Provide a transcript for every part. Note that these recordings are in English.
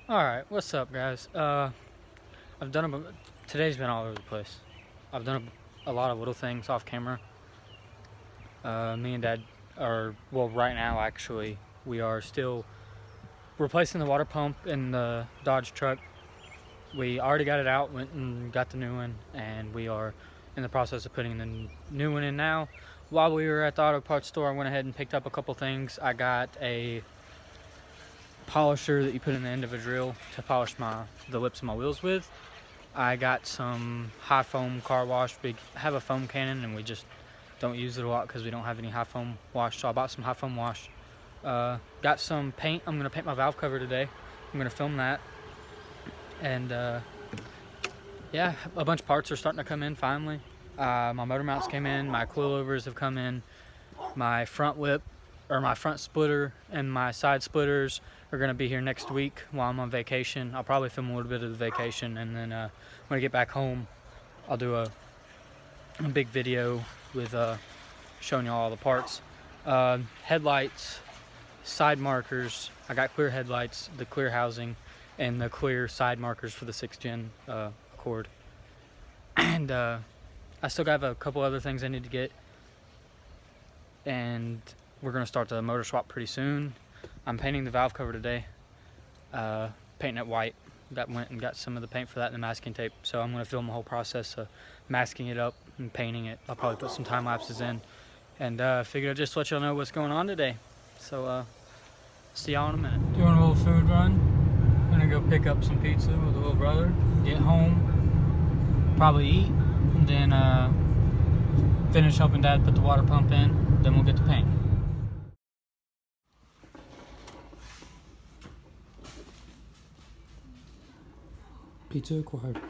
Alright, what's up, guys? Today's been all over the place. I've done a lot of little things off camera. Me and Dad right now actually, we are still replacing the water pump in the Dodge truck. We already got it out, went and got the new one, and we are in the process of putting the new one in now. While we were at the auto parts store, I went ahead and picked up a couple things. I got a polisher that you put in the end of a drill to polish the lips of my wheels with. I got some high foam car wash. We have a foam cannon and we just don't use it a lot because we don't have any high foam wash, so I bought some high foam wash. Got some paint. I'm gonna paint my valve cover today. I'm gonna film that, and yeah, a bunch of parts are starting to come in finally. My motor mounts came in, my coilovers have come in, my front lip or my front splitter and my side splitters are going to be here next week while I'm on vacation. I'll probably film a little bit of the vacation, and then when I get back home I'll do a big video with showing you all the parts. Headlights, side markers, I got clear headlights, the clear housing, and the clear side markers for the 6th gen Accord. And I still have a couple other things I need to get, and we're going to start the motor swap pretty soon. I'm painting the valve cover today, painting it white. Went and got some of the paint for that and the masking tape, so I'm going to film the whole process of masking it up and painting it. I'll probably put some time lapses in, and figured I'd just let y'all know what's going on today. So see y'all in a minute. Doing a little food run. Gonna go pick up some pizza with the little brother, get home, probably eat, and then finish helping Dad put the water pump in, then we'll get to paint. Pizza acquired.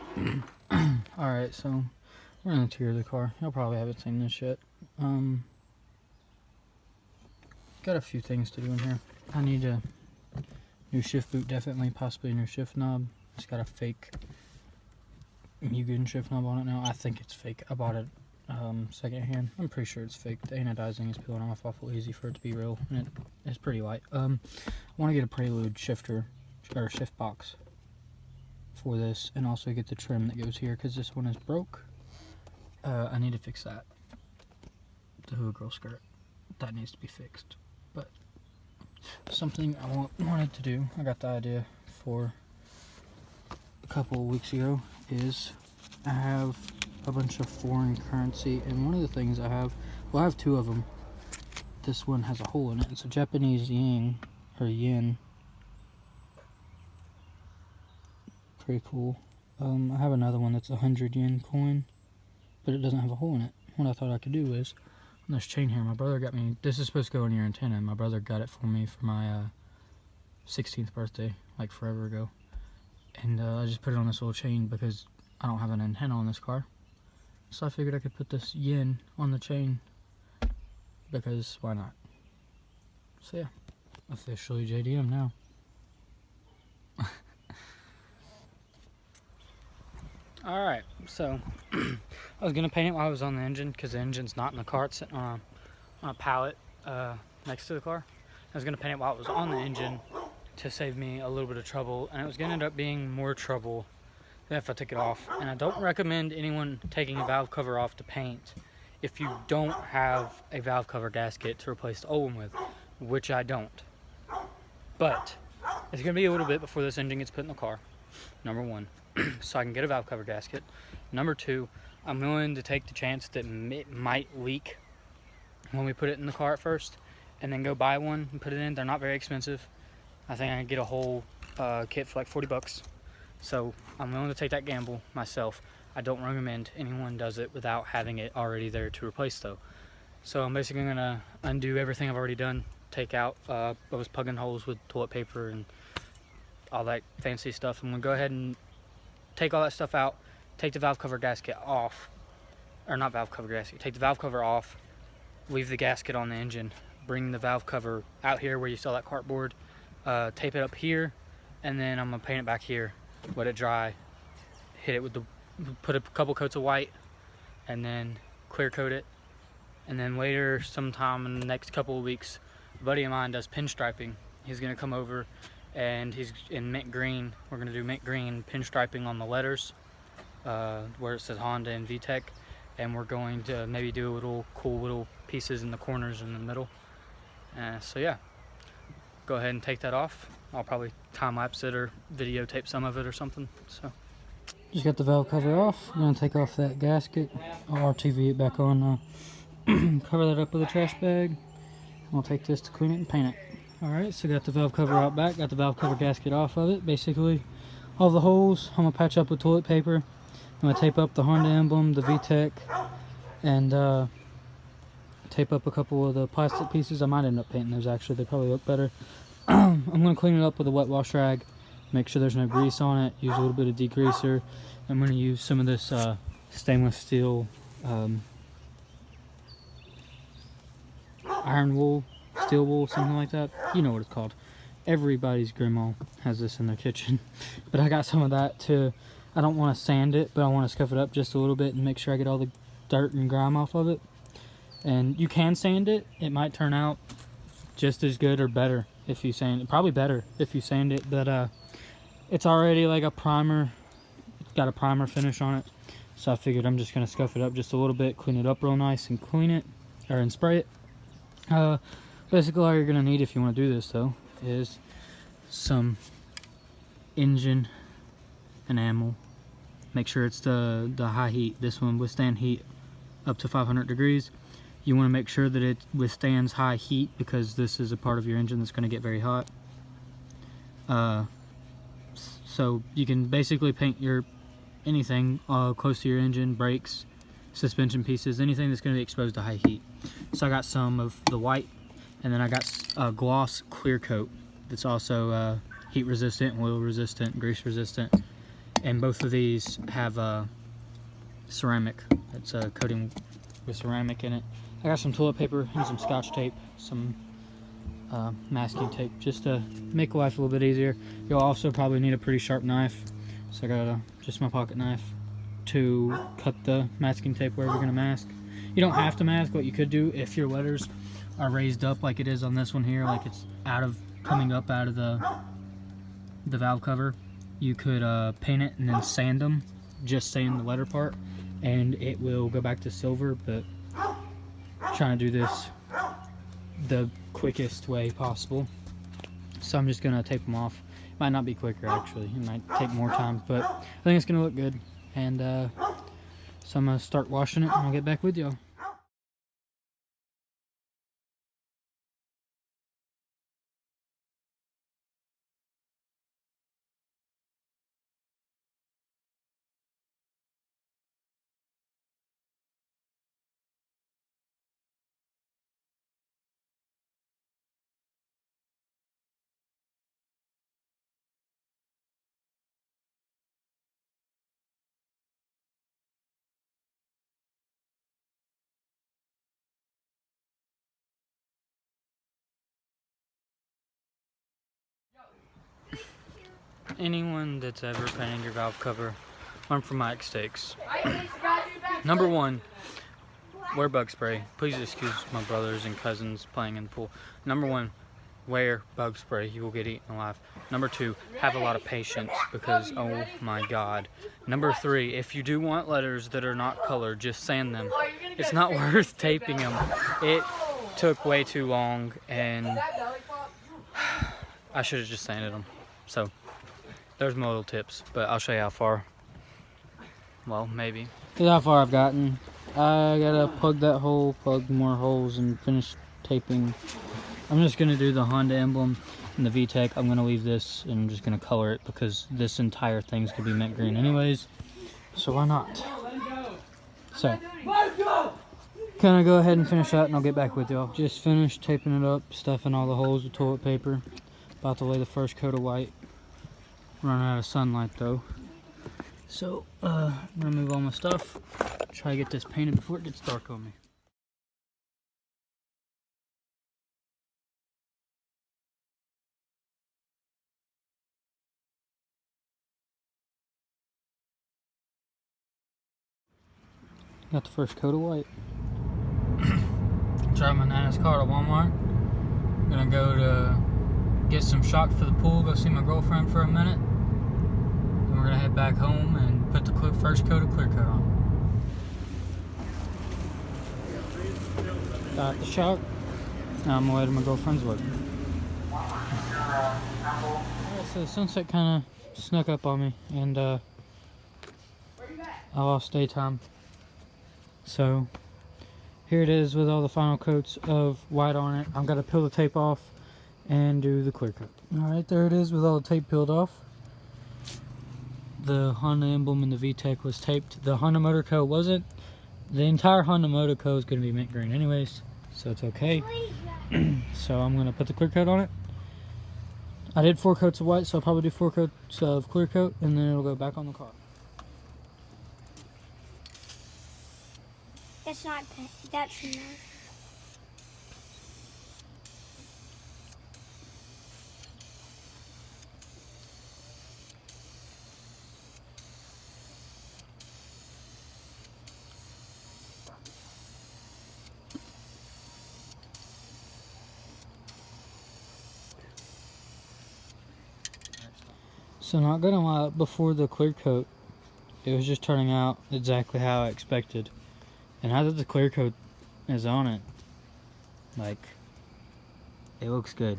Alright, so we're in the interior of the car. Y'all probably haven't seen this yet. Got a few things to do in here. I need a new shift boot, definitely, possibly a new shift knob. It's got a fake Mugen shift knob on it now. I think it's fake. I bought it secondhand. I'm pretty sure it's fake. The anodizing is peeling off awful easy for it to be real, and it's pretty light. I want to get a Prelude shifter or shift box for this, and also get the trim that goes here because this one is broke. I need to fix that. The Hua Girl skirt, that needs to be fixed. But something I wanted to do, I got the idea for a couple of weeks ago, is I have a bunch of foreign currency, and one of the things I have, well, I have two of them. This one has a hole in it. It's a Japanese yen, or yen. Pretty cool. I have another one that's a 100 yen coin, but it doesn't have a hole in it. What I thought I could do is, on this chain here, my brother got me, this is supposed to go in your antenna. My brother got it for me for my 16th birthday, like forever ago. And I just put it on this little chain because I don't have an antenna on this car. So I figured I could put this yen on the chain, because why not? So yeah, officially JDM now. Alright, so I was going to paint it while I was on the engine because the engine's not in the car. It's sitting on a pallet next to the car. I was going to paint it while it was on the engine to save me a little bit of trouble, and it was going to end up being more trouble than if I took it off. And I don't recommend anyone taking a valve cover off to paint if you don't have a valve cover gasket to replace the old one with, which I don't. But it's going to be a little bit before this engine gets put in the car, number one. So I can get a valve cover gasket. Number two, I'm willing to take the chance that it might leak when we put it in the car at first, and then go buy one and put it in. They're not very expensive. I think I can get a whole kit for like 40 bucks. So I'm willing to take that gamble myself. I don't recommend anyone does it without having it already there to replace though. So I'm basically gonna undo everything I've already done. Take out, I was plugging holes with toilet paper and all that fancy stuff. I'm gonna go ahead and take all that stuff out, take the valve cover gasket off, or not valve cover gasket, take the valve cover off, leave the gasket on the engine, bring the valve cover out here where you saw that cardboard, tape it up here, and then I'm gonna paint it back here, let it dry, hit it with put a couple coats of white, and then clear coat it, and then later, sometime in the next couple of weeks, a buddy of mine does pinstriping. He's gonna come over and he's in mint green. We're gonna do mint green pinstriping on the letters where it says Honda and VTEC, and we're going to maybe do little cool little pieces in the corners in the middle. So yeah, go ahead and take that off. I'll probably time lapse it or videotape some of it or something. So just got the valve cover off. I'm gonna take off that gasket. I'll RTV it back on. Cover that up with a trash bag. We'll take this to clean it and paint it. Alright, so got the valve cover out back, got the valve cover gasket off of it. Basically, all the holes I'm going to patch up with toilet paper. I'm going to tape up the Honda emblem, the VTEC, and tape up a couple of the plastic pieces. I might end up painting those actually, they probably look better. I'm going to clean it up with a wet wash rag, make sure there's no grease on it, use a little bit of degreaser. I'm going to use some of this stainless steel iron wool, steel wool, something like that. You know what it's called. Everybody's grandma has this in their kitchen. But I got some of that too. I don't want to sand it, but I want to scuff it up just a little bit and make sure I get all the dirt and grime off of it. And you can sand it. It might turn out just as good or better if you sand it. Probably better if you sand it, but it's already like a primer. It's got a primer finish on it. So I figured I'm just going to scuff it up just a little bit, clean it up real nice and clean it, and spray it. Basically all you're going to need if you want to do this though is some engine enamel. Make sure it's the high heat. This one withstand heat up to 500 degrees. You want to make sure that it withstands high heat because this is a part of your engine that's going to get very hot. So you can basically paint your anything close to your engine, brakes, suspension pieces, anything that's going to be exposed to high heat. So I got some of the white, and then I got a gloss clear coat that's also heat resistant, oil resistant, grease resistant, and both of these have ceramic. It's a coating with ceramic in it. I got some toilet paper and some scotch tape, some masking tape, just to make life a little bit easier. You'll also probably need a pretty sharp knife, so I got just my pocket knife to cut the masking tape where we're going to mask. You don't have to mask. What you could do if your letters are raised up like it is on this one here, like it's coming up out of the valve cover, you could paint it and then sand them, just sand the letter part, and it will go back to silver. But I'm trying to do this the quickest way possible, so I'm just gonna tape them off. Might not be quicker actually, it might take more time, but I think it's gonna look good. And so I'm gonna start washing it and I'll get back with y'all. Anyone that's ever painted your valve cover, learn from my mistakes. Number one, wear bug spray. Please excuse my brothers and cousins playing in the pool. Number one, wear bug spray. You will get eaten alive. Number two, have a lot of patience because, oh my God. Number three, if you do want letters that are not colored, just sand them. It's not worth taping them. It took way too long and I should have just sanded them. So there's my little tips, but I'll show you how far. Well, maybe. This is how far I've gotten. I gotta plug that hole, plug more holes, and finish taping. I'm just gonna do the Honda emblem and the VTEC. I'm gonna leave this and I'm just gonna color it because this entire thing's gonna be mint green anyways. So why not? So, gonna go ahead and finish that and I'll get back with y'all. Just finished taping it up, stuffing all the holes with toilet paper. About to lay the first coat of white. Run out of sunlight though, so I'm gonna move all my stuff, try to get this painted before it gets dark on me. Got the first coat of white. Driving my Nana's car to Walmart. Gonna go to get some shock for the pool, go see my girlfriend for a minute. Then we're gonna head back home and put the first coat of clear coat on. Got the shock. Now I'm away to my girlfriend's work. Alright, so the sunset kind of snuck up on me, and I lost daytime. So here it is with all the final coats of white on it. I'm gonna peel the tape off and do the clear coat. Alright, there it is with all the tape peeled off. The Honda emblem and the VTEC was taped. The Honda Motor Co. wasn't. The entire Honda Motor Co. is going to be mint green anyways, so it's okay. So I'm going to put the clear coat on it. I did 4 coats of white, so I'll probably do 4 coats of clear coat, and then it'll go back on the car. That's not paint. That's not. So not gonna lie, before the clear coat, it was just turning out exactly how I expected. And now that the clear coat is on it, like, it looks good.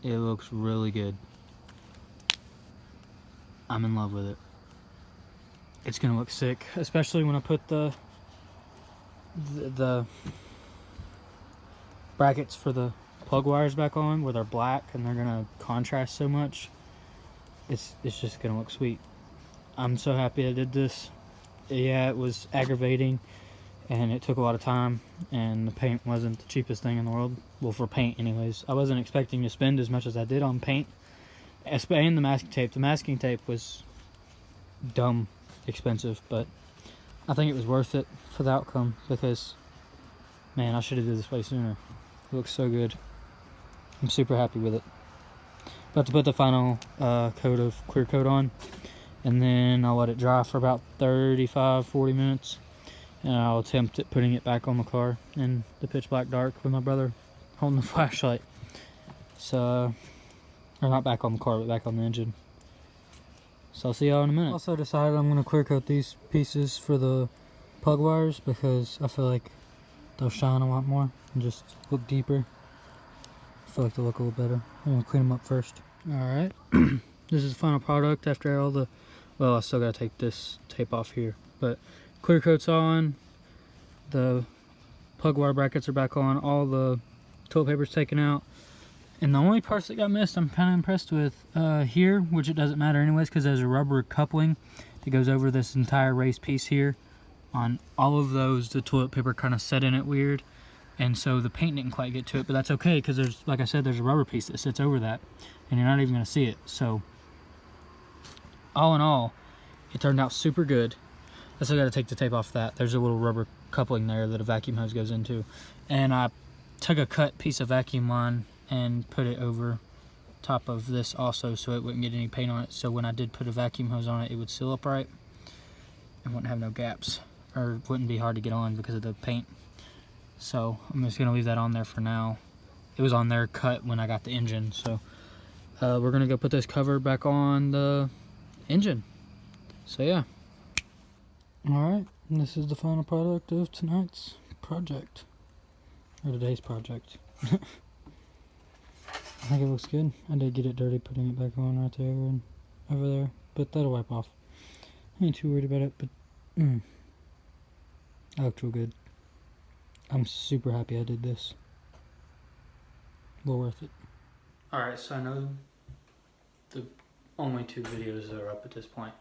It looks really good. I'm in love with it. It's gonna look sick, especially when I put the brackets for the plug wires back on, where they're black and they're gonna contrast so much. It's just gonna look sweet. I'm so happy I did this. Yeah, it was aggravating and it took a lot of time, and the paint wasn't the cheapest thing in the world. Well, for paint anyways. I wasn't expecting to spend as much as I did on paint and the masking tape. The masking tape was dumb expensive, but I think it was worth it for the outcome, because man, I should have did this way sooner. It looks so good. I'm super happy with it. About to put the final coat of clear coat on, and then I'll let it dry for about 35-40 minutes, and I'll attempt at putting it back on the car in the pitch black dark with my brother holding the flashlight. So, or not back on the car, but back on the engine. So I'll see y'all in a minute. Also decided I'm going to clear coat these pieces for the plug wires, because I feel like they'll shine a lot more and just look deeper. I feel like they'll look a little better. I'm going to clean them up first. Alright, this is the final product after all the, well, I still got to take this tape off here, but clear coat's on, the plug wire brackets are back on, all the toilet paper's taken out, and the only parts that got missed I'm kind of impressed with here, which it doesn't matter anyways because there's a rubber coupling that goes over this entire raised piece here. On all of those, the toilet paper kind of set in it weird, and so the paint didn't quite get to it, but that's okay because there's, like I said, there's a rubber piece that sits over that, and you're not even going to see it. So all in all, it turned out super good. I still got to take the tape off that. There's a little rubber coupling there that a vacuum hose goes into, and I took a cut piece of vacuum line and put it over top of this also, so it wouldn't get any paint on it, so when I did put a vacuum hose on it, it would seal up right and wouldn't have no gaps, or wouldn't be hard to get on because of the paint. So I'm just gonna leave that on there for now. It was on there cut when I got the engine, so we're gonna go put this cover back on the engine. So yeah. Alright, and this is the final product of tonight's project, or today's project. I think it looks good. I did get it dirty putting it back on right there and over there, but that'll wipe off. I ain't too worried about it, but I looked real good. I'm super happy I did this. Well worth it. Alright, so I know the only 2 videos that are up at this point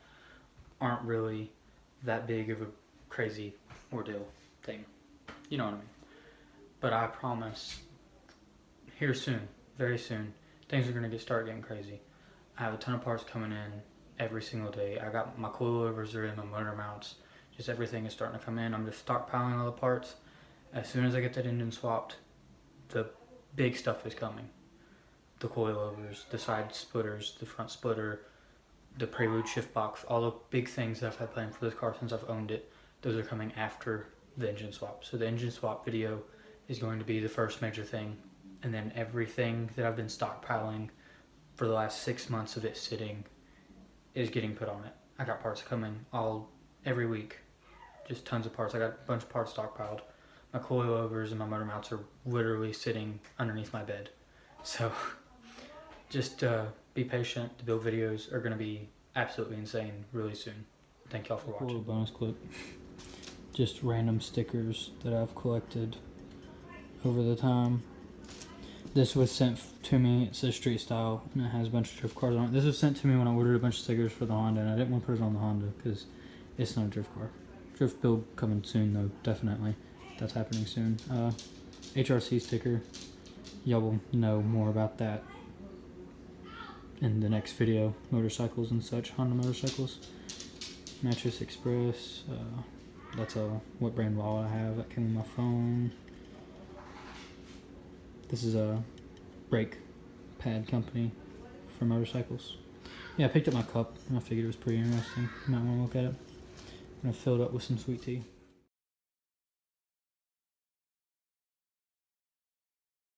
aren't really that big of a crazy ordeal thing. You know what I mean? But I promise, here soon, very soon, things are going to start getting crazy. I have a ton of parts coming in every single day. I got my coilovers are in, my motor mounts, just everything is starting to come in. I'm just stockpiling all the parts. As soon as I get that engine swapped, the big stuff is coming. The coilovers, the side splitters, the front splitter, the Prelude shift box, all the big things that I've had planned for this car since I've owned it, those are coming after the engine swap. So the engine swap video is going to be the first major thing, and then everything that I've been stockpiling for the last 6 months of it sitting is getting put on it. I got parts coming every week, just tons of parts. I got a bunch of parts stockpiled. My coilovers and my motor mounts are literally sitting underneath my bed. So just be patient. The build videos are going to be absolutely insane really soon. Thank y'all for watching. A little bonus clip. Just random stickers that I've collected over the time. This was sent to me. It says street style and it has a bunch of drift cars on it. This was sent to me when I ordered a bunch of stickers for the Honda, and I didn't want to put it on the Honda because it's not a drift car. Drift build coming soon though, definitely. That's happening soon. HRC sticker. Y'all will know more about that in the next video. Motorcycles and such, Honda motorcycles. Mattress Express. That's what brand wallet I have. That came with my phone. This is a brake pad company for motorcycles. Yeah, I picked up my cup and I figured it was pretty interesting. You might want to look at it. I'm going to fill it up with some sweet tea.